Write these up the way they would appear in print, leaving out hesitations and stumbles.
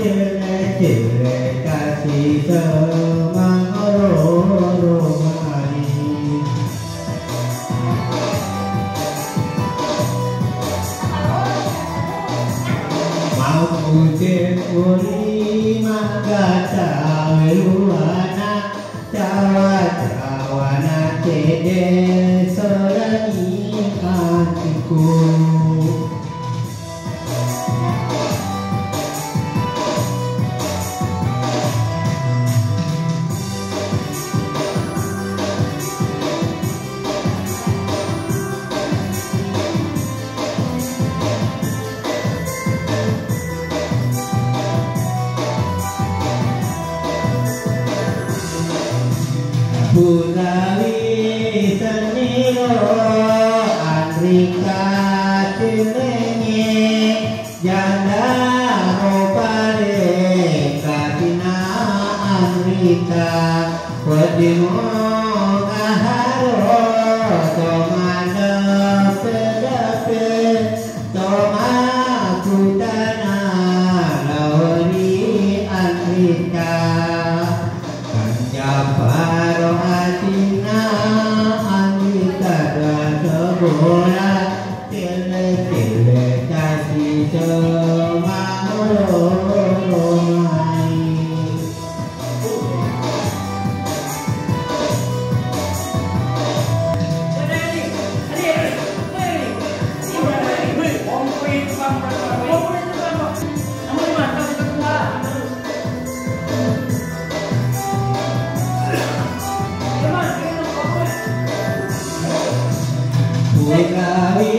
cile kasih semangoromai. Mampu cepuri magata weluana cawana cede solani hatiku. Purawi seniro Andrika cilenye janda ropare katina Andrika wadimo kaharo tomada pedape tomakutana lawari Andrika Japaro atina Andrika bola tele kasih semangoromai. Purawi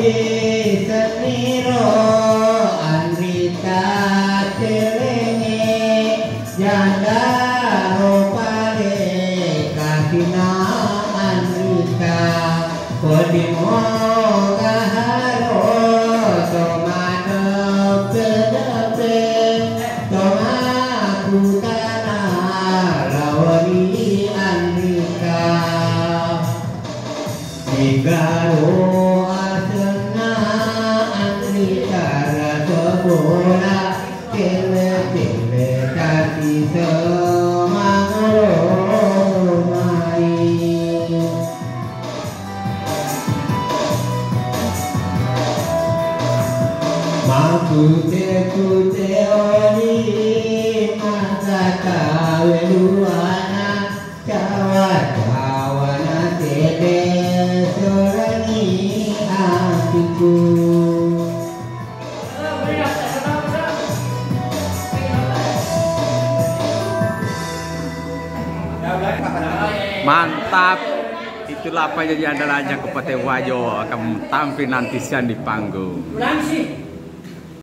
seniro Andrika cilenye janda ropare katina Andrika kodimo kaharo tomada pedape tomakutana lawari Andrika Negaro asana Andrika bola tele kasih semangoromai. Mampu kute oli magata weluana cawana tede solani hatiku. Mantap, itulah apa jadi andalannya Kabupaten Wajo akan tampil nanti siang di panggung.